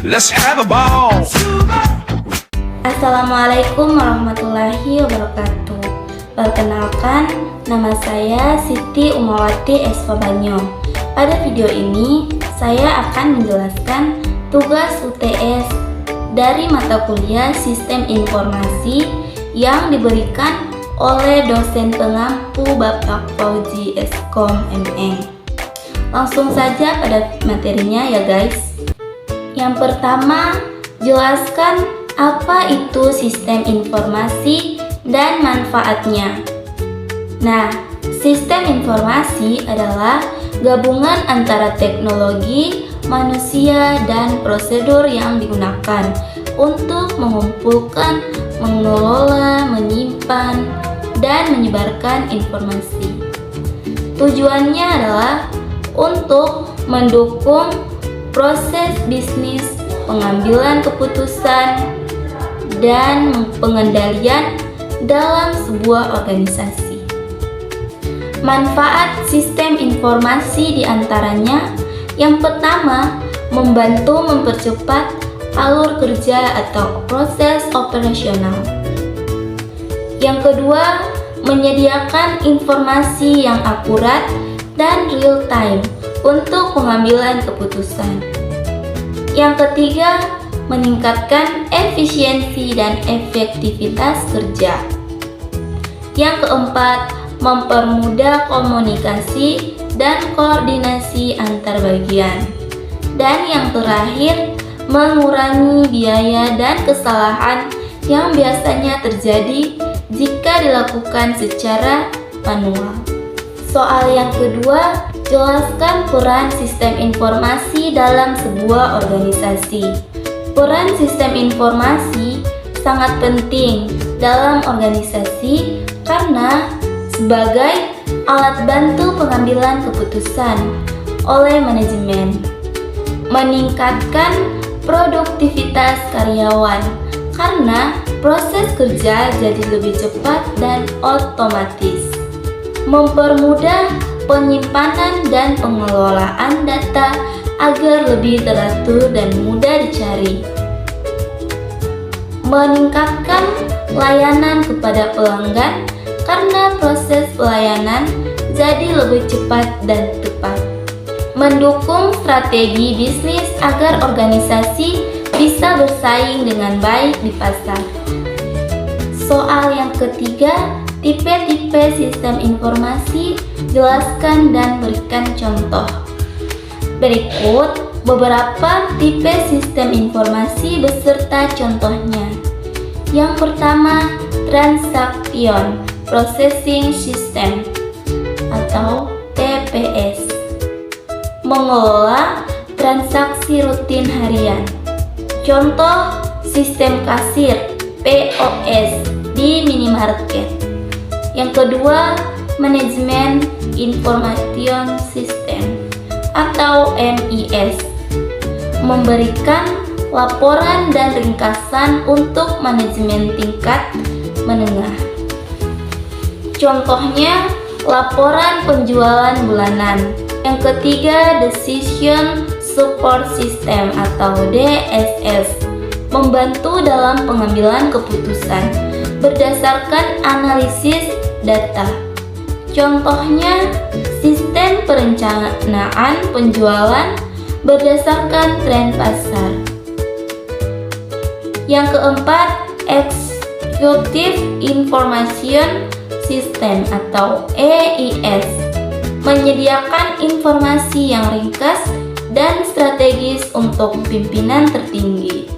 Let's have a ball. Assalamualaikum warahmatullahi wabarakatuh. Perkenalkan, nama saya Siti Umawati Esfabanyo. Pada video ini, saya akan menjelaskan tugas UTS dari mata kuliah Sistem Informasi yang diberikan oleh dosen pengampu Bapak Fauzi Eskom MN. Langsung saja pada materinya ya guys. Yang pertama, jelaskan apa itu sistem informasi dan manfaatnya. Nah, sistem informasi adalah gabungan antara teknologi, manusia, dan prosedur yang digunakan untuk mengumpulkan, mengelola, menyimpan, dan menyebarkan informasi. Tujuannya adalah untuk mendukung proses bisnis, pengambilan keputusan, dan pengendalian dalam sebuah organisasi. Manfaat sistem informasi diantaranya yang pertama, membantu mempercepat alur kerja atau proses operasional. Yang kedua, menyediakan informasi yang akurat dan real time untuk pengambilan keputusan. Yang ketiga, meningkatkan efisiensi dan efektivitas kerja. Yang keempat, mempermudah komunikasi dan koordinasi antar bagian. Dan yang terakhir, mengurangi biaya dan kesalahan yang biasanya terjadi jika dilakukan secara manual. Soal yang kedua, jelaskan peran sistem informasi dalam sebuah organisasi. Peran sistem informasi sangat penting dalam organisasi karena sebagai alat bantu pengambilan keputusan oleh manajemen, meningkatkan produktivitas karyawan karena proses kerja jadi lebih cepat dan otomatis, mempermudah penyimpanan dan pengelolaan data agar lebih teratur dan mudah dicari, meningkatkan layanan kepada pelanggan karena proses pelayanan jadi lebih cepat dan tepat, mendukung strategi bisnis agar organisasi bisa bersaing dengan baik di pasar. Soal yang ketiga, tipe-tipe sistem informasi, jelaskan dan berikan contoh. Berikut beberapa tipe sistem informasi beserta contohnya. Yang pertama, Transaction Processing System atau TPS, mengelola transaksi rutin harian. Contoh sistem kasir POS di minimarket. Yang kedua, Manajemen Information System atau MIS, memberikan laporan dan ringkasan untuk manajemen tingkat menengah. Contohnya, laporan penjualan bulanan. Yang ketiga, Decision Support System atau DSS, membantu dalam pengambilan keputusan berdasarkan analisis data. Contohnya, sistem perencanaan penjualan berdasarkan tren pasar. Yang keempat, Executive Information System atau EIS, menyediakan informasi yang ringkas dan strategis untuk pimpinan tertinggi.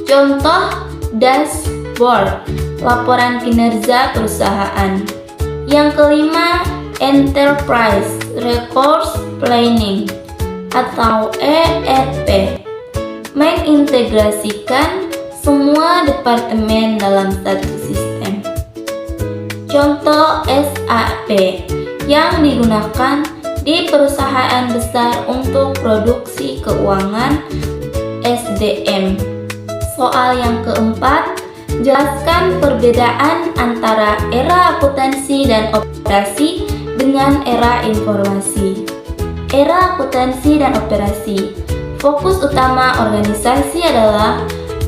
Contoh, dashboard, laporan kinerja perusahaan. Yang kelima, Enterprise Resource Planning atau ERP, mengintegrasikan semua departemen dalam satu sistem. Contoh, SAP, yang digunakan di perusahaan besar untuk produksi keuangan SDM. Soal yang keempat, jelaskan perbedaan antara era akuntansi dan operasi dengan era informasi. Era akuntansi dan operasi. Fokus utama organisasi adalah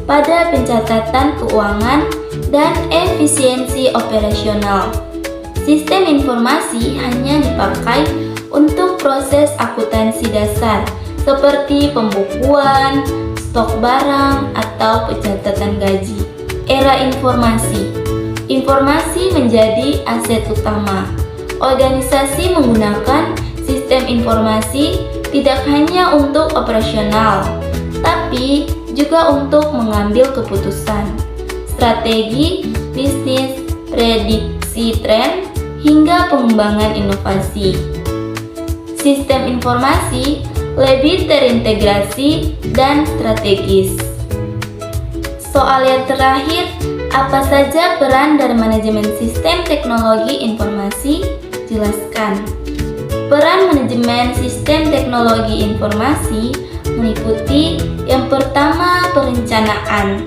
pada pencatatan keuangan dan efisiensi operasional. Sistem informasi hanya dipakai untuk proses akuntansi dasar seperti pembukuan, stok barang, atau pencatatan gaji. Era informasi. Informasi menjadi aset utama. Organisasi menggunakan sistem informasi tidak hanya untuk operasional, tapi juga untuk mengambil keputusan, strategi bisnis, prediksi tren, hingga pengembangan inovasi. Sistem informasi lebih terintegrasi dan strategis. Soal yang terakhir, apa saja peran dari manajemen sistem teknologi informasi? Jelaskan. Peran manajemen sistem teknologi informasi meliputi yang pertama perencanaan,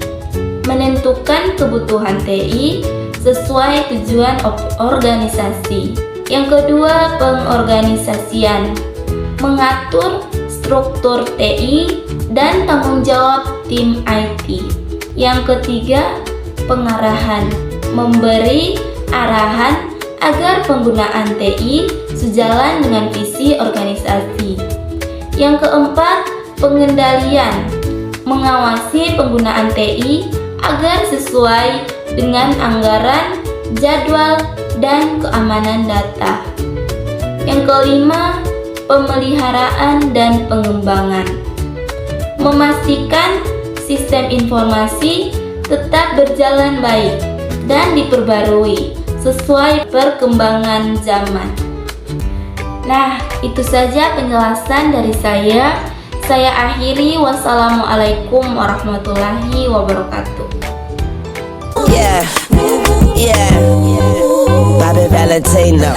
menentukan kebutuhan TI sesuai tujuan organisasi. Yang kedua pengorganisasian, mengatur struktur TI dan tanggung jawab tim IT. Yang ketiga pengarahan, memberi arahan agar penggunaan TI sejalan dengan visi organisasi. Yang keempat, pengendalian, mengawasi penggunaan TI agar sesuai dengan anggaran, jadwal, dan keamanan data. Yang kelima, pemeliharaan dan pengembangan, memastikan sistem informasi tetap berjalan baik dan diperbarui sesuai perkembangan zaman. Nah, itu saja penjelasan dari saya. Saya akhiri. Wassalamualaikum warahmatullahi wabarakatuh. Yeah, Bobby Valentino.